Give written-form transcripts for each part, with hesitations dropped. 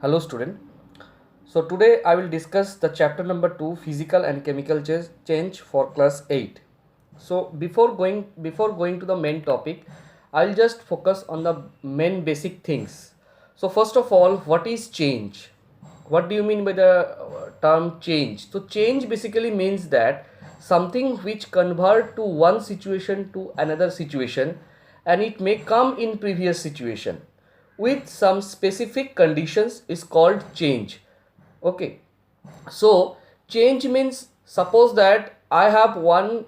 Hello student. So today I will discuss the chapter number 2 physical and chemical change for class 8. So before going to the main topic, I'll just focus on the main basic things. So first of all, what is change? What do you mean by the term change? So change basically means that something which convert to one situation to another situation, and it may come in previous situation with some specific conditions is called change. Okay, so change means, suppose that I have one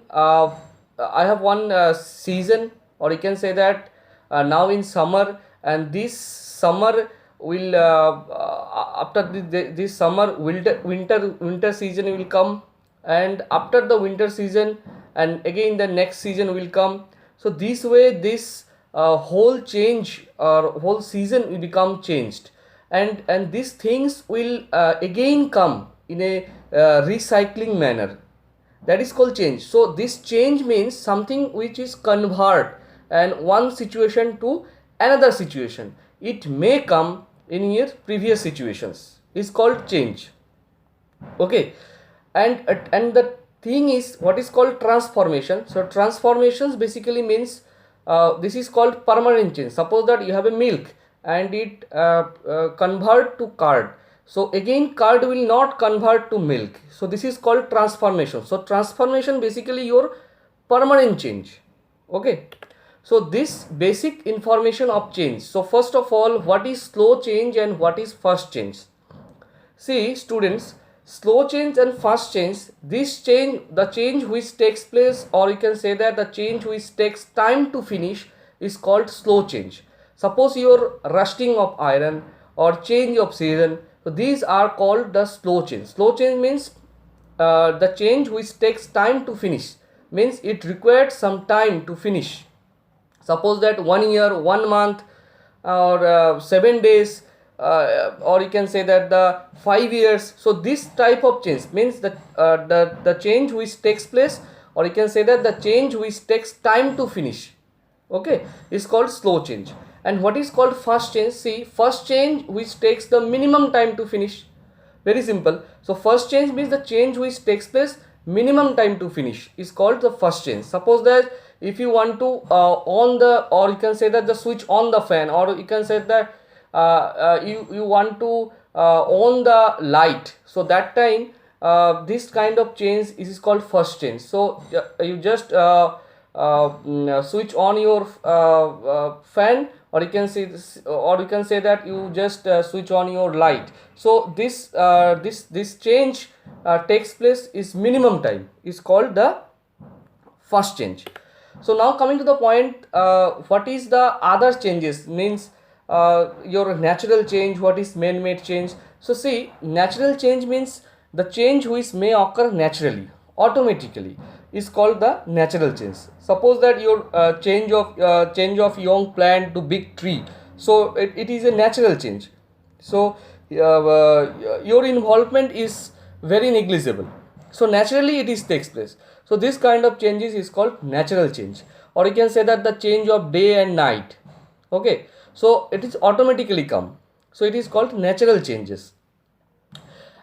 season, or you can say that now in summer, and this summer will after this summer winter season will come, and after the winter season and again the next season will come. So this way this whole change or whole season will become changed, and these things will again come in a recycling manner. That is called change. So this change means something which is convert and one situation to another situation. It may come in your previous situations is called change. Okay, and the thing is what is called transformation. So transformations basically means this is called permanent change. Suppose that you have a milk and it convert to curd, so again curd will not convert to milk, so this is called transformation. So transformation basically your permanent change. Okay, so this basic information of change. So first of all, what is slow change and what is fast change? See students, slow change and fast change, this change, the change which takes place, or you can say that the change which takes time to finish is called slow change. Suppose your rusting of iron or change of season, so these are called the slow change. Slow change means the change which takes time to finish, means it required some time to finish. Suppose that 1 year, 1 month, or 7 days, or you can say that the 5 years. So this type of change means that the change which takes place, or you can say that the change which takes time to finish, okay, is called slow change. And what is called fast change? See, first change which takes the minimum time to finish. Very simple. So first change means the change which takes place minimum time to finish is called the first change. Suppose that if you want to on the, or you can say that the switch on the fan, or you can say that you want to on the light, so that time this kind of change is called first change. So you just switch on your fan, or you can see this, or you can say that you just switch on your light. So this change takes place is minimum time is called the first change. So now coming to the point, what is the other changes means, your natural change, what is man-made change? So see, natural change means the change which may occur naturally, automatically, is called the natural change. Suppose that your change of young plant to big tree, so it is a natural change. So your involvement is very negligible, so naturally it is takes place. So this kind of changes is called natural change, or you can say that the change of day and night. Okay, so it is automatically come, so it is called natural changes.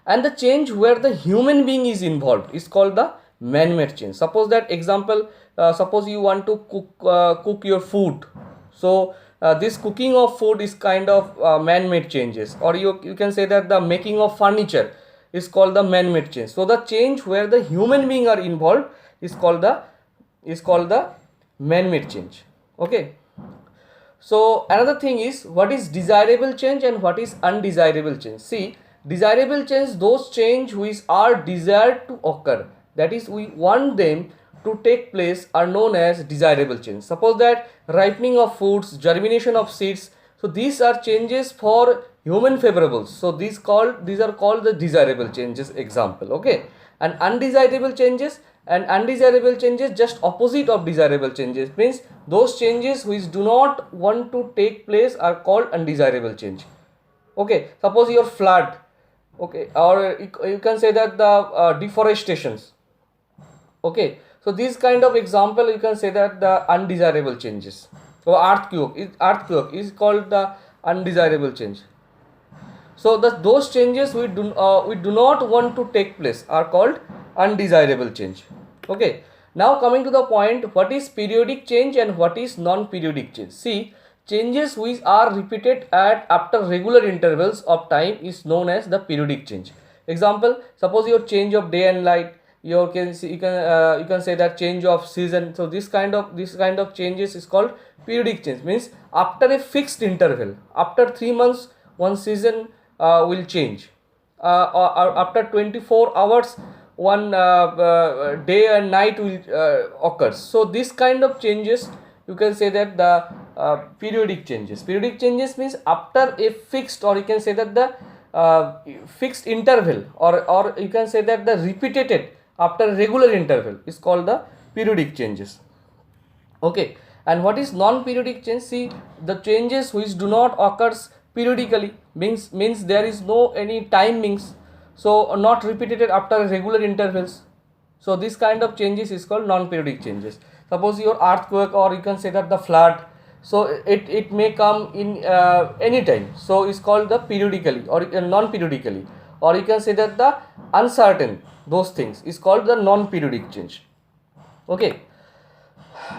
And the change where the human being is involved is called the man-made change. Suppose that example, suppose you want to cook your food, so this cooking of food is kind of man-made changes, or you can say that the making of furniture is called the man-made change. So the change where the human being are involved is called the man-made change. Okay, so another thing is what is desirable change and what is undesirable change. See, desirable change, those change which are desired to occur, that is we want them to take place, are known as desirable change. Suppose that ripening of foods, germination of seeds, so these are changes for human favorables, so these are called the desirable changes example. Okay, and undesirable changes, and undesirable changes just opposite of desirable changes, means those changes which do not want to take place are called undesirable change. Okay, suppose your flood, okay, or you can say that the deforestations. Okay, so this kind of example you can say that the undesirable changes. So earthquake is called the undesirable change. So those changes we do not want to take place are called undesirable change. Okay, now coming to the point, what is periodic change and what is non-periodic change. See, changes which are repeated at after regular intervals of time is known as the periodic change. Example, suppose your change of day and night, you can say that change of season. So this kind of changes is called periodic change. Means after a fixed interval, after 3 months one season will change, or after 24 hours one day and night will occurs. So this kind of changes, you can say that the periodic changes. Periodic changes means after a fixed, or you can say that the fixed interval, or you can say that the repeated after regular interval is called the periodic changes. Okay, and what is non-periodic change? See, the changes which do not occurs periodically, means there is no any timings, so not repeated after regular intervals. So this kind of changes is called non-periodic changes. Suppose your earthquake, or you can say that the flood, so it may come in any time, so it's called the periodically or non-periodically, or you can say that the uncertain, those things is called the non-periodic change. Okay,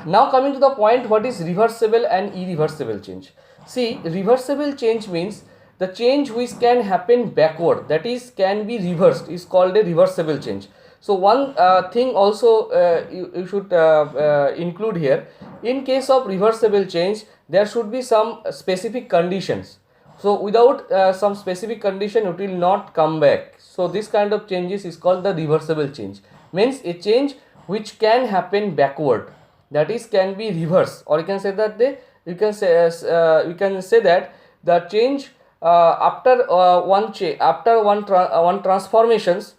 now coming to the point, what is reversible and irreversible change. See, reversible change means the change which can happen backward, that is can be reversed, is called a reversible change. So one thing also you should include here, in case of reversible change there should be some specific conditions. So without some specific condition it will not come back. So this kind of changes is called the reversible change. Means a change which can happen backward, that is can be reversed, or you can say that you can say that the change after one transformations,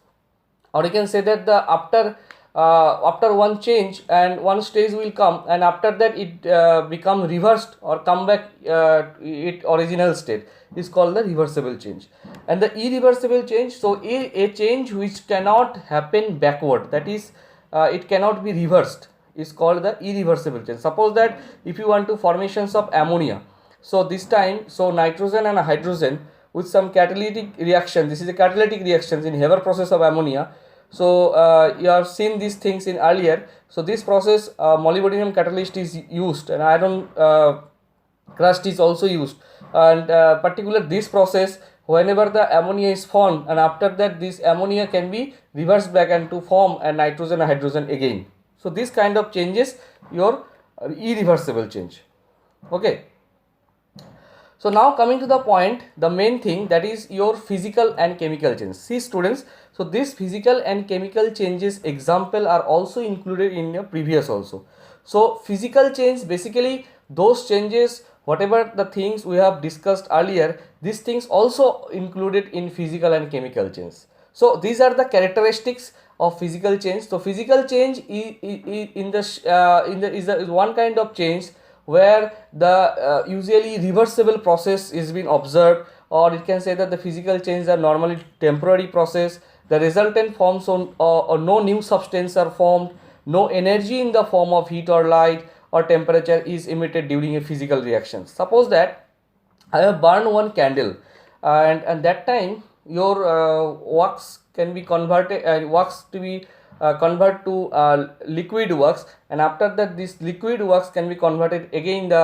or you can say that the after one change and one stage will come, and after that it become reversed or come back its original state, is called the reversible change. And the irreversible change, so a change which cannot happen backward, that is it cannot be reversed, is called the irreversible change. Suppose that if you want to formations of ammonia, so this time, so nitrogen and hydrogen with some catalytic reaction, this is a catalytic reactions in Haber process of ammonia. So you have seen these things in earlier. So this process molybdenum catalyst is used, and iron crust is also used, and particular this process, whenever the ammonia is formed, and after that this ammonia can be reversed back and to form a nitrogen and hydrogen again. So this kind of changes your irreversible change. Okay, so now coming to the point, the main thing, that is your physical and chemical change. See students, so this physical and chemical changes example are also included in your previous also. So physical change, basically those changes, whatever the things we have discussed earlier, these things also included in physical and chemical change. So these are the characteristics of physical change. So physical change is one kind of change where the usually reversible process is being observed, or you can say that the physical changes are normally temporary process. The resultant forms or no new substance are formed, no energy in the form of heat or light or temperature is emitted during a physical reaction. Suppose that I have burned one candle, and that time your wax can be converted, wax to be convert to liquid wax, and after that this liquid wax can be converted again the